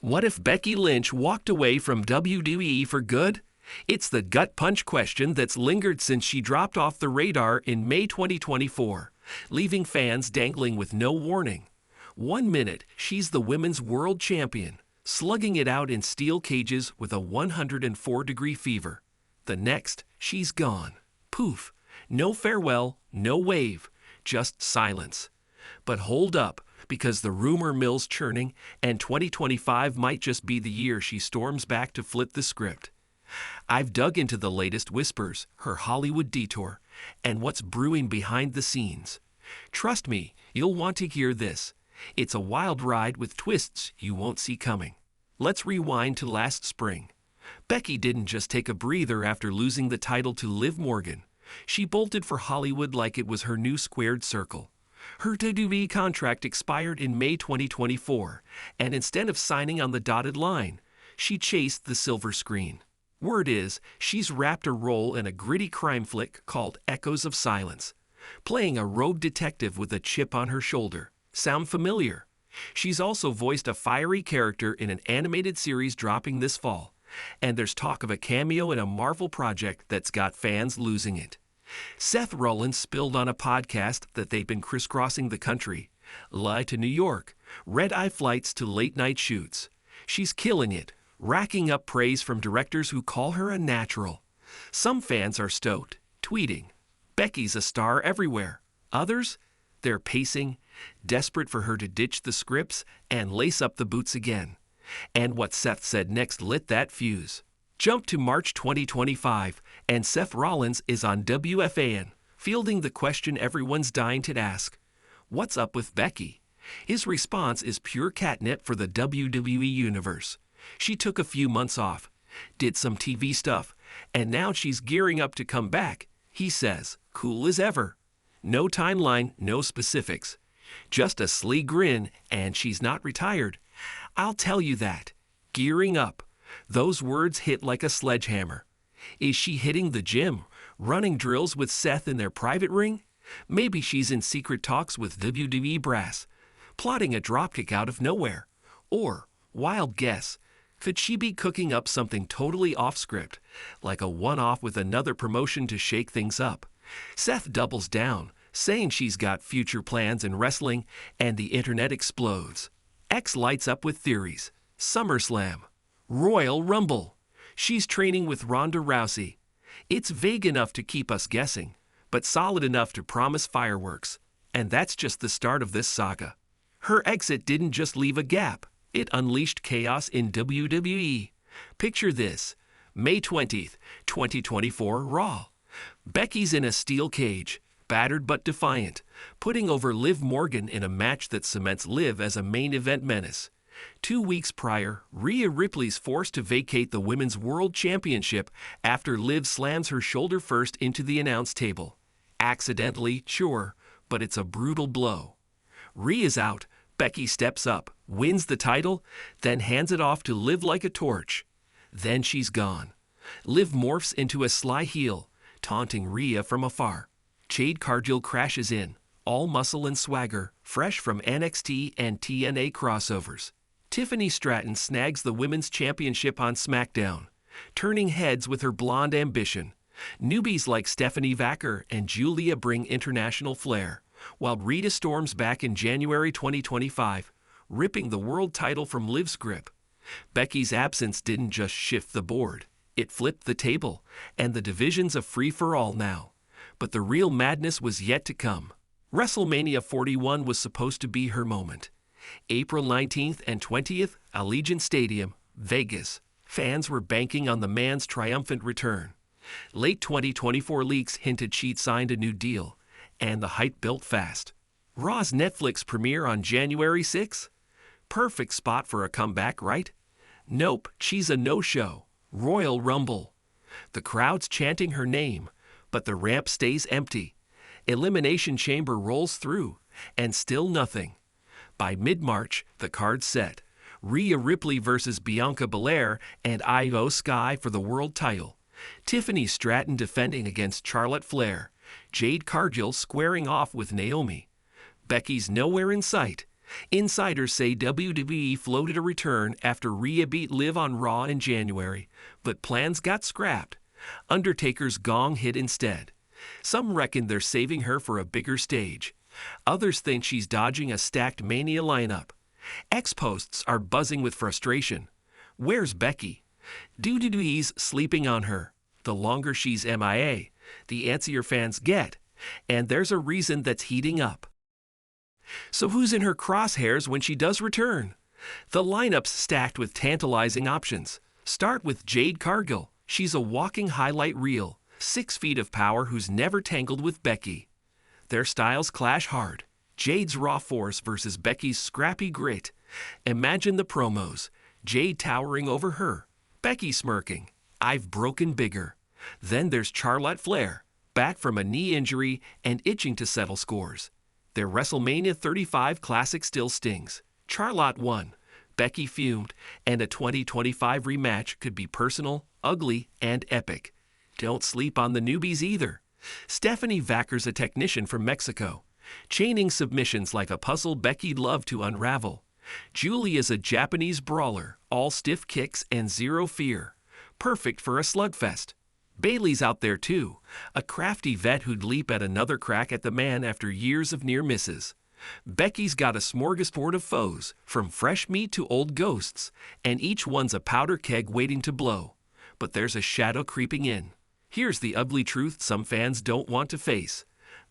What if Becky Lynch walked away from WWE for good? It's the gut punch question that's lingered since she dropped off the radar in May 2024, leaving fans dangling with no warning. 1 minute, she's the women's world champion, slugging it out in steel cages with a 104-degree fever. The next, she's gone. Poof. No farewell, no wave, just silence. But hold up, because the rumor mill's churning, and 2025 might just be the year she storms back to flip the script. I've dug into the latest whispers, her Hollywood detour, and what's brewing behind the scenes. Trust me, you'll want to hear this. It's a wild ride with twists you won't see coming. Let's rewind to last spring. Becky didn't just take a breather after losing the title to Liv Morgan. She bolted for Hollywood like it was her new squared circle. Her WWE contract expired in May 2024, and instead of signing on the dotted line, she chased the silver screen. Word is, she's wrapped a role in a gritty crime flick called Echoes of Silence, playing a rogue detective with a chip on her shoulder. Sound familiar? She's also voiced a fiery character in an animated series dropping this fall, and there's talk of a cameo in a Marvel project that's got fans losing it. Seth Rollins spilled on a podcast that they've been crisscrossing the country. Lie to New York, red-eye flights to late-night shoots. She's killing it, racking up praise from directors who call her a natural. Some fans are stoked, tweeting, "Becky's a star everywhere." Others, they're pacing, desperate for her to ditch the scripts and lace up the boots again. And what Seth said next lit that fuse. Jump to March 2025, and Seth Rollins is on WFAN, fielding the question everyone's dying to ask. What's up with Becky? His response is pure catnip for the WWE Universe. She took a few months off, did some TV stuff, and now she's gearing up to come back. He says, cool as ever. No timeline, no specifics. Just a sleek grin, and she's not retired. I'll tell you that. Gearing up. Those words hit like a sledgehammer. Is she hitting the gym, running drills with Seth in their private ring? Maybe she's in secret talks with WWE brass, plotting a dropkick out of nowhere. Or, wild guess, could she be cooking up something totally off-script, like a one-off with another promotion to shake things up? Seth doubles down, saying she's got future plans in wrestling, and the internet explodes. X lights up with theories. SummerSlam. Royal Rumble. She's training with Ronda Rousey. It's vague enough to keep us guessing, but solid enough to promise fireworks. And that's just the start of this saga. Her exit didn't just leave a gap. It unleashed chaos in WWE. Picture this. May 20th, 2024, Raw. Becky's in a steel cage, battered but defiant, putting over Liv Morgan in a match that cements Liv as a main event menace. 2 weeks prior, Rhea Ripley's forced to vacate the Women's World Championship after Liv slams her shoulder first into the announce table. Accidentally, sure, but it's a brutal blow. Rhea's out, Becky steps up, wins the title, then hands it off to Liv like a torch. Then she's gone. Liv morphs into a sly heel, taunting Rhea from afar. Jade Cargill crashes in, all muscle and swagger, fresh from NXT and TNA crossovers. Tiffany Stratton snags the Women's Championship on SmackDown, turning heads with her blonde ambition. Newbies like Stephanie Vacker and Julia bring international flair, while Rita storms back in January 2025, ripping the world title from Liv's grip. Becky's absence didn't just shift the board, it flipped the table, and the division's a free-for-all now. But the real madness was yet to come. WrestleMania 41 was supposed to be her moment. April 19th and 20th, Allegiant Stadium, Vegas. Fans were banking on the man's triumphant return. Late 2024 leaks hinted she'd signed a new deal, and the hype built fast. Raw's Netflix premiere on January 6th? Perfect spot for a comeback, right? Nope, she's a no-show. Royal Rumble. The crowd's chanting her name, but the ramp stays empty. Elimination Chamber rolls through, and still nothing. By mid-March, the card's set. Rhea Ripley versus Bianca Belair and Io Sky for the world title. Tiffany Stratton defending against Charlotte Flair. Jade Cargill squaring off with Naomi. Becky's nowhere in sight. Insiders say WWE floated a return after Rhea beat Liv on Raw in January, but plans got scrapped. Undertaker's gong hit instead. Some reckon they're saving her for a bigger stage. Others think she's dodging a stacked Mania lineup. Ex-posts are buzzing with frustration. Where's Becky? WWE's sleeping on her. The longer she's MIA, the antsier fans get, and there's a reason that's heating up. So who's in her crosshairs when she does return? The lineup's stacked with tantalizing options. Start with Jade Cargill. She's a walking highlight reel, 6 feet of power who's never tangled with Becky. Their styles clash hard. Jade's raw force versus Becky's scrappy grit. Imagine the promos. Jade towering over her. Becky smirking. I've broken bigger. Then there's Charlotte Flair, back from a knee injury and itching to settle scores. Their WrestleMania 35 classic still stings. Charlotte won. Becky fumed, and a 2025 rematch could be personal, ugly, and epic. Don't sleep on the newbies either. Stephanie Vacker's a technician from Mexico, chaining submissions like a puzzle Becky'd love to unravel. Julie is a Japanese brawler, all stiff kicks and zero fear. Perfect for a slugfest. Bayley's out there too, a crafty vet who'd leap at another crack at the man after years of near misses. Becky's got a smorgasbord of foes, from fresh meat to old ghosts, and each one's a powder keg waiting to blow. But there's a shadow creeping in. Here's the ugly truth some fans don't want to face.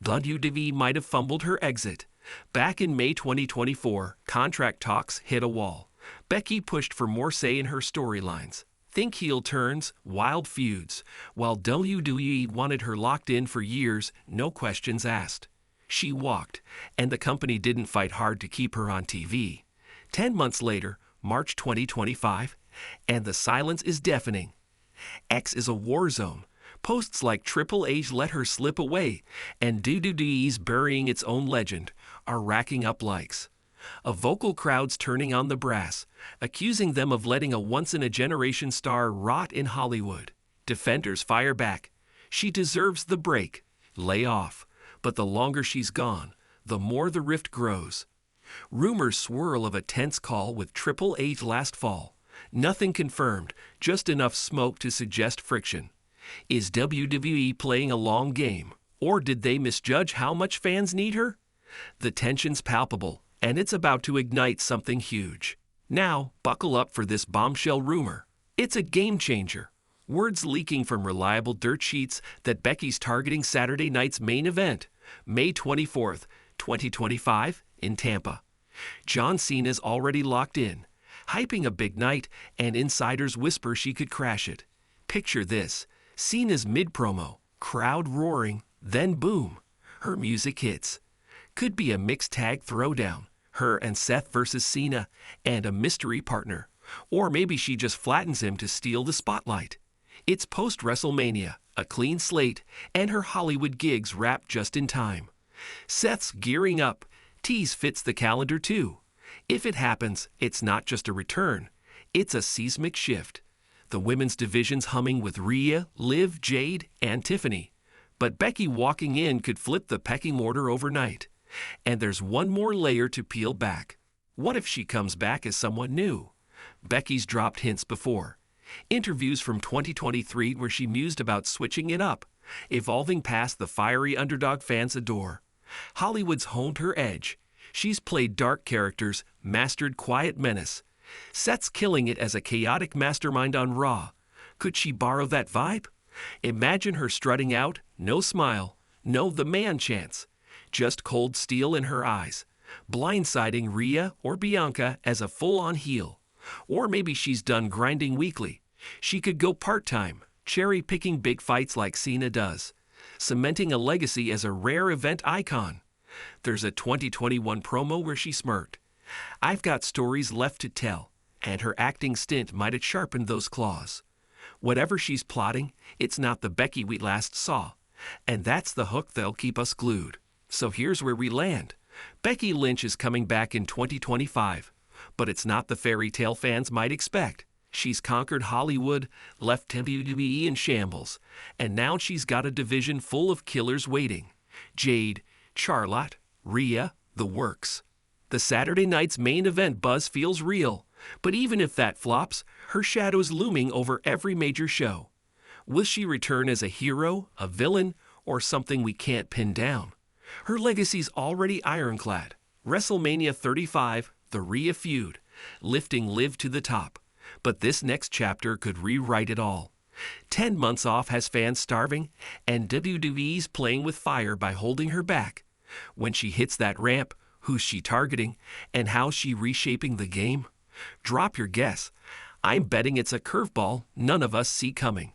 WWE might have fumbled her exit. Back in May 2024, contract talks hit a wall. Becky pushed for more say in her storylines. Think heel turns, wild feuds, while WWE wanted her locked in for years, no questions asked. She walked, and the company didn't fight hard to keep her on TV. 10 months later, March 2025, and the silence is deafening. X is a war zone. Posts like Triple H let her slip away, and WWE's burying its own legend are racking up likes. A vocal crowd's turning on the brass, accusing them of letting a once-in-a-generation star rot in Hollywood. Defenders fire back. She deserves the break. Lay off. But the longer she's gone, the more the rift grows. Rumors swirl of a tense call with Triple H last fall. Nothing confirmed, just enough smoke to suggest friction. Is WWE playing a long game, or did they misjudge how much fans need her? The tension's palpable, and it's about to ignite something huge. Now, buckle up for this bombshell rumor. It's a game changer. Words leaking from reliable dirt sheets that Becky's targeting Saturday night's main event, May 24th, 2025, in Tampa. John Cena's already locked in, hyping a big night, and insiders whisper she could crash it. Picture this. Cena's mid-promo, crowd roaring, then boom, her music hits. Could be a mixed tag throwdown, her and Seth versus Cena, and a mystery partner. Or maybe she just flattens him to steal the spotlight. It's post-WrestleMania, a clean slate, and her Hollywood gigs wrap just in time. Seth's gearing up. Tease fits the calendar too. If it happens, it's not just a return. It's a seismic shift. The women's division's humming with Rhea, Liv, Jade, and Tiffany. But Becky walking in could flip the pecking order overnight. And there's one more layer to peel back. What if she comes back as someone new? Becky's dropped hints before. Interviews from 2023 where she mused about switching it up, evolving past the fiery underdog fans adore. Hollywood's honed her edge. She's played dark characters, mastered quiet menace. Seth's killing it as a chaotic mastermind on Raw. Could she borrow that vibe? Imagine her strutting out, no smile, no the man chance. Just cold steel in her eyes, blindsiding Rhea or Bianca as a full-on heel. Or maybe she's done grinding weekly. She could go part-time, cherry-picking big fights like Cena does, cementing a legacy as a rare event icon. There's a 2021 promo where she smirked. I've got stories left to tell, and her acting stint might have sharpened those claws. Whatever she's plotting, it's not the Becky we last saw, and that's the hook that'll keep us glued. So here's where we land. Becky Lynch is coming back in 2025, but it's not the fairy tale fans might expect. She's conquered Hollywood, left WWE in shambles, and now she's got a division full of killers waiting. Jade, Charlotte, Rhea, the works. The Saturday night's main event buzz feels real, but even if that flops, her shadow's looming over every major show. Will she return as a hero, a villain, or something we can't pin down? Her legacy's already ironclad. WrestleMania 35, the Rhea feud, lifting Liv to the top. But this next chapter could rewrite it all. 10 months off has fans starving, and WWE's playing with fire by holding her back. When she hits that ramp, who's she targeting, and how's she reshaping the game? Drop your guess. I'm betting it's a curveball none of us see coming.